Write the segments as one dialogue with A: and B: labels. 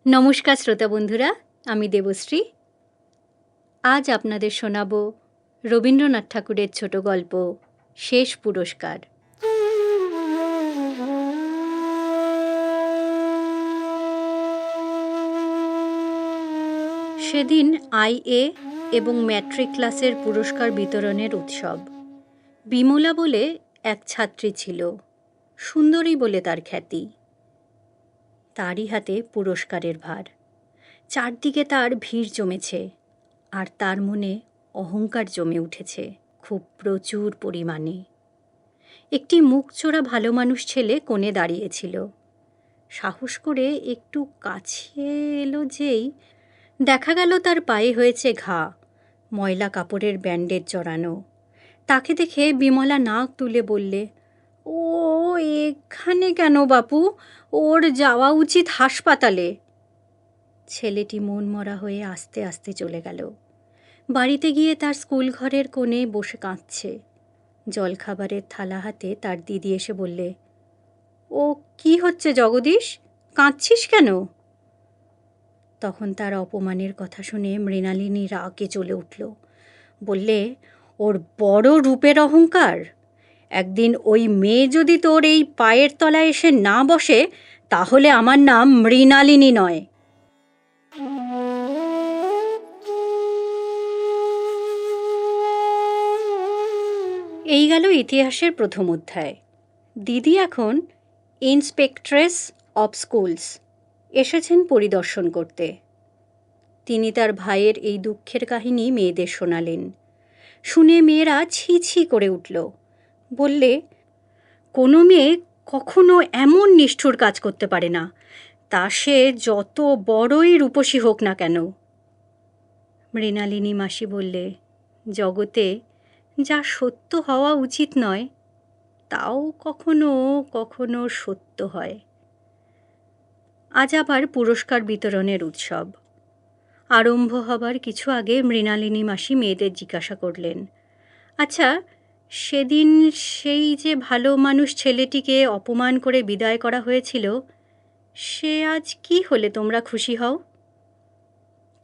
A: নমস্কার শ্রোতা বন্ধুরা, আমি দেবশ্রী। আজ আপনাদের শোনাব রবীন্দ্রনাথ ঠাকুরের ছোট গল্প শেষ পুরস্কার। সেদিন আইএ এবং ম্যাট্রিক ক্লাসের পুরস্কার বিতরণের উৎসব। বিমলা বলে এক ছাত্রী ছিল, সুন্দরী বলে তার খ্যাতি। তারই হাতে পুরস্কারের ভার। চারদিকে তার ভিড় জমেছে, আর তার মনে অহংকার জমে উঠেছে খুব প্রচুর পরিমাণে। একটি মুখচোরা ভালো মানুষ ছেলে কোণে দাঁড়িয়েছিল। সাহস করে একটু কাছে এলো যেই দেখা গেল তার পায়ে হয়েছে ঘা, ময়লা কাপড়ের ব্যান্ডেজ জড়ানো। তাকে দেখে বিমলা নাক তুলে বললে, ও এখানে কেন বাপু? ওর যাওয়া উচিত হাসপাতালে। ছেলেটি মনমরা হয়ে আস্তে আস্তে চলে গেল। বাড়িতে গিয়ে তার স্কুল ঘরের কোণে বসে কাঁদছে। জলখাবারের থালা হাতে তার দিদি এসে বললে, ও কি হচ্ছে জগদীশ, কাঁদছিস কেন? তখন তার অপমানের কথা শুনে মৃণালিনী রাগে জ্বলে উঠল। বললে, ওর বড় রূপের অহংকার। একদিন ওই মেয়ে যদি তোর এই পায়ের তলায় এসে না বসে, তাহলে আমার নাম মৃণালিনী নয়। এই গেল ইতিহাসের প্রথম অধ্যায়। দিদি এখন ইন্সপেক্ট্রেস অব স্কুলস, এসেছেন পরিদর্শন করতে। তিনি তার ভাইয়ের এই দুঃখের কাহিনী মেয়েদের শোনালেন। শুনে মেয়েরা ছি ছি করে উঠল। বললে, কোনো মেয়ে কখনো এমন নিষ্ঠুর কাজ করতে পারে না, তা সে যত বড়ই রূপসী হোক না কেন। মৃণালিনী মাসি বললে, জগতে যা সত্য হওয়া উচিত নয়, তাও কখনো কখনো সত্য হয়। আজ আবার পুরস্কার বিতরণের উৎসব। আরম্ভ হবার কিছু আগে মৃণালিনী মাসি মেয়েদের জিজ্ঞাসা করলেন, আচ্ছা, সেদিন সেই যে ভালো মানুষ ছেলেটিকে অপমান করে বিদায় করা হয়েছিল, সে আজ কি হলে তোমরা খুশি হও?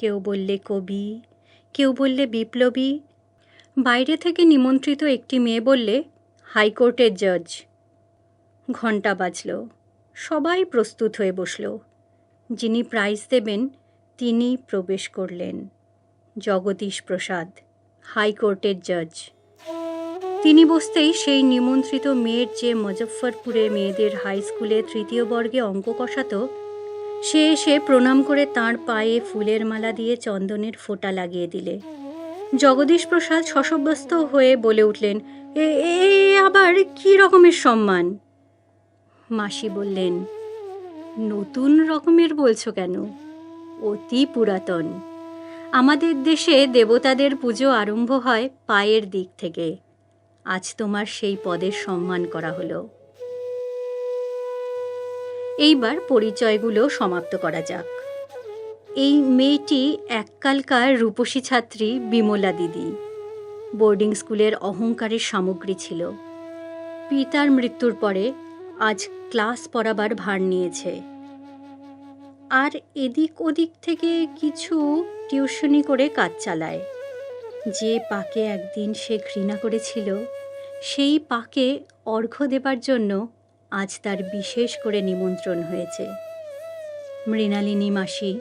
A: কেউ বললে কবি, কেউ বললে বিপ্লবী। বাইরে থেকে নিমন্ত্রিত একটি মেয়ে বললে হাইকোর্টের জজ। ঘণ্টা বাজল, সবাই প্রস্তুত হয়ে বসল। যিনি প্রাইজ দেবেন তিনি প্রবেশ করলেন, জগদীশ প্রসাদ, হাইকোর্টের জজ। তিনি বসতেই সেই নিমন্ত্রিত মেয়ের যে মুজফ্ফরপুরে মেয়েদের হাই স্কুলে তৃতীয় বর্গে অঙ্ক কষাতো, সে এসে প্রণাম করে তাঁর পায়ে ফুলের মালা দিয়ে চন্দনের ফোঁটা লাগিয়ে দিলে। জগদীশ প্রসাদ শশব্যস্ত হয়ে বলে উঠলেন, এ আবার কি রকমের সম্মান? মাসি বললেন, নতুন রকমের বলছো কেন? অতি পুরাতন। আমাদের দেশে দেবতাদের পুজো আরম্ভ হয় পায়ের দিক থেকে। আজ তোমার সেই পদের সম্মান করা হলো। এইবার পরিচয়গুলো সমাপ্ত করা যাক। এই মেয়েটি এককালকার রূপসী ছাত্রী বিমলা দিদি। বোর্ডিং স্কুলের অহংকারের সামগ্রী ছিল। পিতার মৃত্যুর পরে আজ ক্লাস পড়াবার ভার নিয়েছে, আর এদিক ওদিক থেকে কিছু টিউশনি করে কাজ চালায়। যে পাকে একদিন সে ঘৃণা করেছিল, সেই পাকে অর্ঘ্য দেবার জন্য আজ তার বিশেষ করে নিমন্ত্রণ হয়েছে। মৃণালিনী মাসি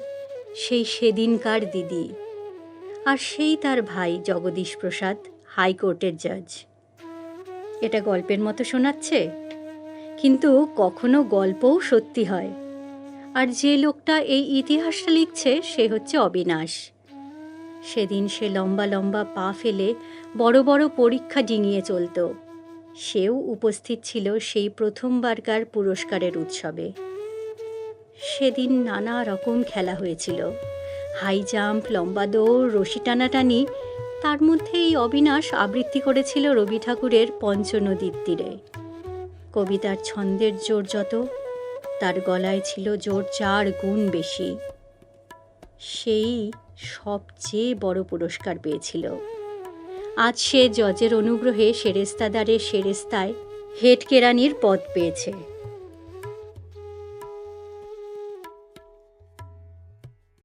A: সেই সেদিনকার দিদি, আর সেই তার ভাই জগদীশ প্রসাদ, হাইকোর্টের জজ। এটা গল্পের মতো শোনাচ্ছে, কিন্তু কখনো গল্পও সত্যি হয়। আর যে লোকটা এই ইতিহাসটা লিখছে সে হচ্ছে অবিনাশ। সেদিন সে লম্বা লম্বা পা ফেলে বড় বড় পরীক্ষা ডিঙিয়ে চলত। সেও উপস্থিত ছিল সেই প্রথমবারকার পুরস্কারের উৎসবে। সেদিন নানা রকম খেলা হয়েছিল, হাই জাম্প, লম্বা দৌড়, রশি টানাটানি। তার মধ্যে এই অবিনাশ আবৃত্তি করেছিল রবি ঠাকুরের পঞ্চনদীর তীরে। কবিতার ছন্দের জোর যত, তার গলায় ছিল জোর 4 গুণ বেশি। সেই সবচেয়ে বড় পুরস্কার পেয়েছিল। আজ সে জজের অনুগ্রহে সেরেস্তাদারের সেরেস্তায় হেড কেরানির পদ পেয়েছে।